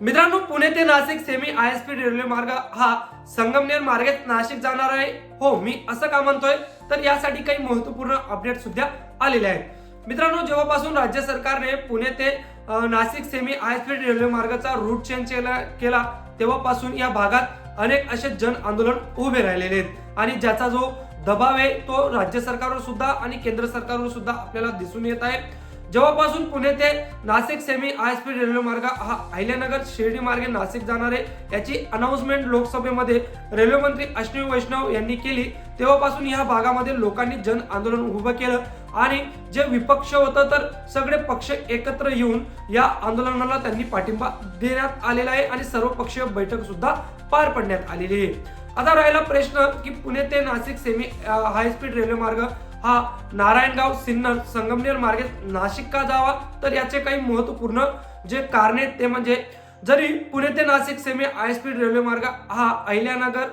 मित्रांनो, पुणे ते Nashik semi ISP railway मार्ग हा संगमनेर मार्गेत नाशिक जाणार आहे। हो, मी असं का म्हणतोय तर यासाठी काही महत्त्वपूर्ण अपडेट सुद्धा आलेले आहेत। मित्रांनो, जेव्हापासून राज्य सरकारने पुणे ते नाशिक सेमी ISP रेल्वे मार्गाचा रूट चेंज केला तेव्हापासून या भागात अनेक असे जन आंदोलन उभे राहिलेले आहेत आणि ज्याचा जो दबाव आहे तो राज्य सरकारवर सुद्धा आणि केंद्र सरकारवर सुद्धा आपल्याला दिसून येत आहे। जेव्हापासून पुणे ते नाशिक सेमी ISP रेल्वे मार्ग हा अहिल्यानगर शिर्डी मार्गे नाशिक जाणार आहे याची अनाउन्समेंट लोकसभेमध्ये रेल्वे मंत्री अश्विनी वैष्णव यांनी केली तेव्हापासून या भागामध्ये लोकांनी जन आंदोलन उभं केलं आणि जे विपक्ष होतं तर सगळे पक्ष एकत्र येऊन या आंदोलनाला त्यांनी पाठिंबा देण्यात आलेला आहे आणि सर्वपक्षीय बैठक सुद्धा पार पाडण्यात आलेली आहे। आता राहिला प्रश्न की पुणे ते नाशिक सेमी हाय स्पीड रेल्वे मार्ग हा नारायणगाव सिन्नर संगमनेर मार्गे नाशिक का जावा, तर याचे काही महत्त्वपूर्ण जे कारणे ते म्हणजे जरी पुणे ते नाशिक सेमी ISP रेल्वे मार्ग हा अहिल्यानगर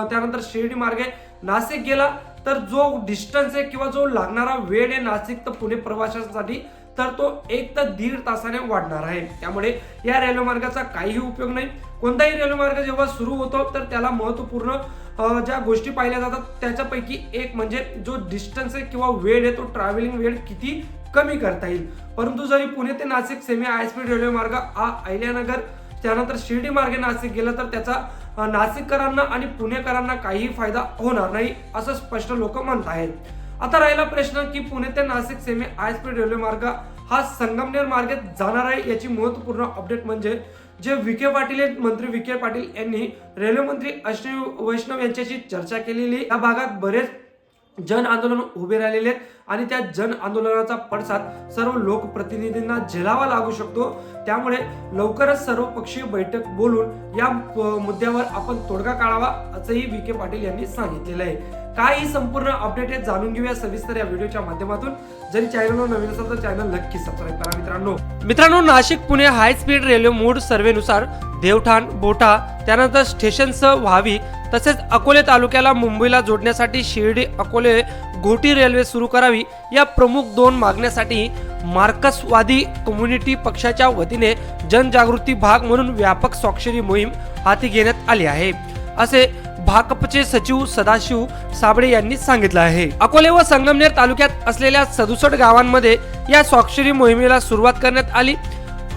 त्यानंतर शिर्डी मार्गे नाशिक गेला तर जो डिस्टन्स आहे किंवा जो लागणारा वेळ आहे नाशिक ते पुणे प्रवाशांसाठी तर तो 1 ते 1.5 तासाने वाढणार आहे। त्यामुळे या रेल्वे मार्गाचा काहीही उपयोग नाही। कोणताही रेल्वे मार्ग जेव्हा सुरू होतो तर त्याला महत्त्वपूर्ण ज्या गोष्टी पाहिल्या जातात त्याच्यापैकी एक म्हणजे जो डिस्टन्स आहे किंवा वेळ आहे तो ट्रॅव्हलिंग वेळ किती कमी करता येईल। परंतु जरी पुणे ते नाशिक सेमी ISP रेल्वे मार्ग हा अहिल्यानगर त्यानंतर शिर्डी मार्गे नाशिक गेला तर त्याचा नाशिककरांना आणि पुणेकरांना काही फायदा होणार नाही असं स्पष्ट लोक म्हणत आहेत। आता राहिला प्रश्न की पुणे ते नाशिक सेमी ISP रेल्वे मार्ग हा संगमनेर मार्गे जाणार आहे याची महत्त्वपूर्ण अपडेट म्हणजे जे विखे पाटील मंत्री विखे पाटील यांनी रेल्वे मंत्री अश्विनी वैष्णव यांच्याशी चर्चा केलेली। या भागात बरेच जन आंदोलन उभे राहिलेले आहेत आणि त्या जन आंदोलनाचा पडसाद सर्व लोकप्रतिनिधींना झेलावा लागू शकतो। त्यामुळे लवकरच सर्वपक्षीय बैठक बोलून या मुद्द्यावर आपण तोडगा काढावा असंही विखे पाटील यांनी सांगितलेलं आहे। काय ही संपूर्ण अपडेट आहे जाणून घेऊया सविस्तर या व्हिडिओच्या माध्यमातून। जरी चॅनलवर नवीन असाल तर चॅनल नक्की सबस्क्राइब करा। मित्रांनो, Nashik Pune high speed railway मूड सर्वेनुसार देवठाण बोटा त्यानंतर स्टेशनसह व्हावी तसेच अकोले तालुक्याला मुंबईला जोडण्यासाठी शिर्डी अकोले घोटी रेल्वे सुरू करावी या प्रमुख 2 मागण्यासाठी मार्क्सवादी कम्युनिटी पक्षाच्या वतीने जनजागृती भाग म्हणून व्यापक स्वाक्षरी मोहीम हाती घेण्यात आली आहे असे भाकपचे सचिव सदाशिव साबळे यांनी सांगितलं आहे। अकोले व संगमनेर तालुक्यात असलेल्या 67 गावांमध्ये या स्वाक्षरी मोहिमेला सुरुवात करण्यात आली।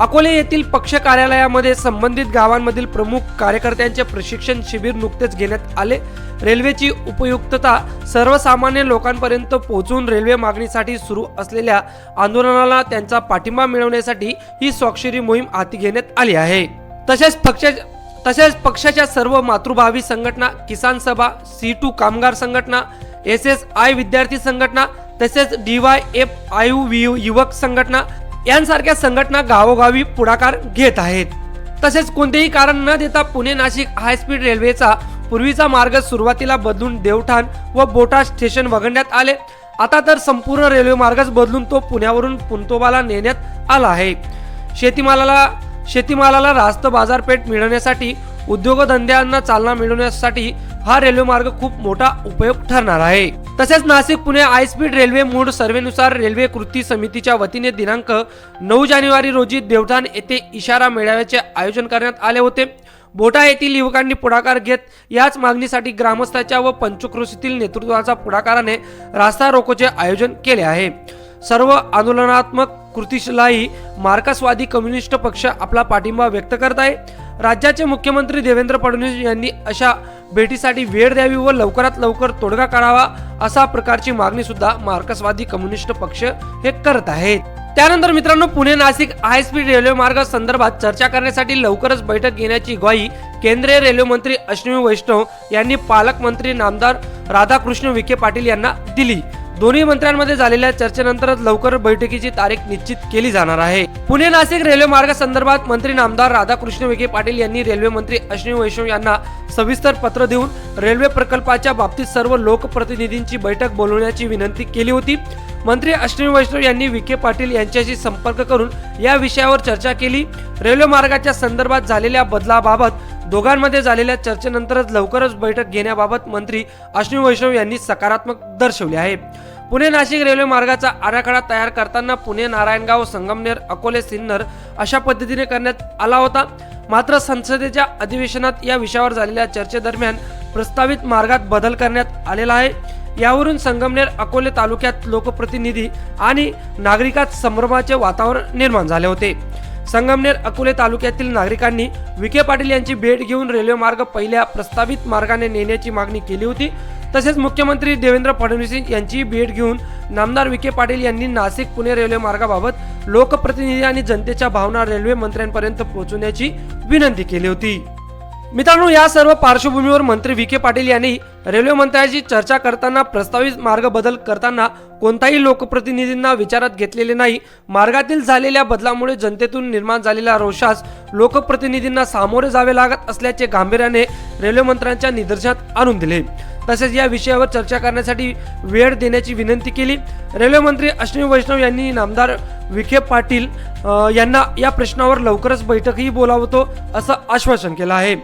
अकोले येथील पक्ष कार्यालयामध्ये संबंधित गावांमधील प्रमुख कार्यकर्त्यांचे प्रशिक्षण शिबिर नुकतेच घेण्यात आले। रेल्वेची उपयुक्तता सर्वसामान्य लोकांपर्यंत पोहोचून रेल्वे मागणीसाठी सुरू असलेल्या आंदोलनाला त्यांचा पाठिंबा मिळवण्यासाठी ही स्वाक्षरी मोहीम हाती घेण्यात आली आहे। तसेच पक्षाच्या सर्व मातृभावी संघटना, किसान सभा, C2 कामगार संघटना, SSI विद्यार्थी संघटना तसेच DYFIU युवक संघटना यांसारख्या संघटना गावोगावी पुढाकार घेत आहेत। तसेच कोणतेही कारण न देता पुणे नाशिक हाय स्पीड रेल्वेचा पूर्वीचा मार्ग सुरुवातीला बदलून देवठाण व बोटा स्टेशन वगळण्यात आले। आता तर संपूर्ण रेल्वे मार्गच बदलून तो पुण्यावरून पुणतोबाला नेण्यात आला आहे। शेतीमालाला रास्त बाजारपेठ मिळवण्यासाठी उद्योगधंद्यांना चालना मिळवण्यासाठी हा रेल्वे मार्ग खूप मोठा उपयोग ठरणार आहे। तसेच Nashik Pune high speed railway मूड सर्वेनुसार रेल्वे कृती समितीच्या वतीने दिनांक 9 जानेवारी रोजी देवठाण येथे इशारा मेळाव्याचे आयोजन करण्यात आले होते। बोटा येथील युवकांनी पुढाकार घेत याच मागणीसाठी ग्रामस्थांच्या व पंचक्रोशीतील नेतृत्वाच्या पुढाकाराने रास्ता रोकोचे आयोजन केले आहे। सर्व आंदोलनात्मक कृतीलाही मार्क्सवादी कम्युनिस्ट पक्ष आपला पाठिंबा व्यक्त करत आहे। राज्याचे मुख्यमंत्री देवेंद्र फडणवीस यांनी अशा भेटीसाठी वेळ द्यावी व लवकरात लवकर तोडगा काढावा अशा प्रकारची मागणी सुद्धा मार्क्सवादी कम्युनिस्ट पक्ष हे करत आहेत। त्यानंतर मित्रांनो, पुणे नाशिक हाय स्पीड रेल्वे मार्ग संदर्भात चर्चा करण्यासाठी लवकरच बैठक घेण्याची ग्वाही केंद्रीय रेल्वे मंत्री अश्विनी वैष्णव यांनी पालकमंत्री नामदार राधाकृष्ण विखे पाटील यांना दिली। दोन्ही मंत्र्यांमध्ये झालेल्या चर्चेनंतरच लवकर बैठकीची तारीख निश्चित केली जाणार आहे। पुणे नाशिक रेल्वे मार्ग संदर्भात मंत्री नामदार राधाकृष्ण विखे पाटील यांनी रेल्वे मंत्री अश्विनी वैष्णव यांना सविस्तर पत्र देऊन रेल्वे प्रकल्पाच्या बाबतीत सर्व लोकप्रतिनिधींची बैठक बोलवण्याची विनंती केली होती। मंत्री अश्विनी वैष्णव यांनी विखे पाटील यांच्याशी संपर्क करून या विषयावर चर्चा केली। रेल्वे मार्गाच्या संदर्भात झालेल्या बदलाबाबत दोघांमध्ये झालेल्या चर्चेनंतरच लवकरच बैठक घेण्याबाबत मंत्री अश्विनी वैष्णव यांनी सकारात्मक दर्शवले आहे। पुणे नाशिक रेल्वे मार्गाचा आराखडा तयार करताना पुणे नारायणगाव संगमनेर अकोले सिन्नर अशा पद्धतीने करण्यात आला होता। मात्र संसदेच्या अधिवेशनात या विषयावर झालेल्या चर्चेदरम्यान प्रस्तावित मार्गात बदल करण्यात आलेला आहे। यावरून संगमनेर अकोले तालुक्यात लोकप्रतिनिधी आणि नागरिकात संभ्रमाचे वातावरण निर्माण झाले होते। संगमनेर अकोले तालुक्यातील नागरिकांनी विखे पाटील यांची भेट घेऊन रेल्वे मार्ग पहिल्या प्रस्तावित मार्गाने नेण्याची मागणी केली होती। तसेच मुख्यमंत्री देवेंद्र फडणवीस यांची भेट घेऊन नामदार विखे पाटील यांनी नाशिक पुणे रेल्वे मार्गाबाबत लोकप्रतिनिधी आणि जनतेच्या भावना रेल्वे मंत्र्यांपर्यंत पोहोचवण्याची विनंती केली होती। मित्रांनो, या सर्व पार्श्वभूमीवर मंत्री विखे पाटील यांनी रेल्वे मंत्र्यांशी चर्चा करताना प्रस्तावित मार्ग बदल करताना कोणताही लोकप्रतिनिधींना विचारात घेतलेले नाही। मार्गातील झालेल्या बदलामुळे जनतेतून निर्माण झालेल्या रोषास लोकप्रतिनिधींना सामोरे जावे लागत असल्याचे गांभीर्याने रेल्वे मंत्र्यांच्या निदर्शनात आणून दिले। तसेच या विषयावर चर्चा करण्यासाठी वेळ देण्याची विनंती केली। रेल्वे मंत्री अश्विनी वैष्णव यांनी नामदार विखे पाटील यांना या प्रश्नावर लवकरच बैठकही बोलावतो असं आश्वासन केलं आहे।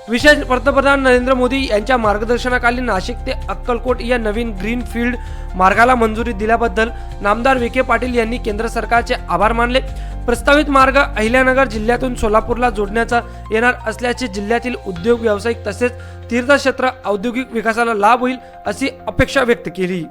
विशेष पंतप्रधान नरेंद्र मोदी यांच्या मार्गदर्शनाखाली नाशिक ते अक्कलकोट या नवीन ग्रीनफील्ड मार्गाला मंजुरी दिल्याबद्दल नामदार विखे पाटील यांनी केंद्र सरकारचे आभार मानले। प्रस्तावित मार्ग अहिल्यानगर जिल्ह्यातून सोलापूरला जोडण्याचा येणार असल्याचे जिल्ह्यातील उद्योग व्यावसायिक तसेच तीर्थक्षेत्र औद्योगिक विकासाला लाभ होईल अशी अपेक्षा व्यक्त केली।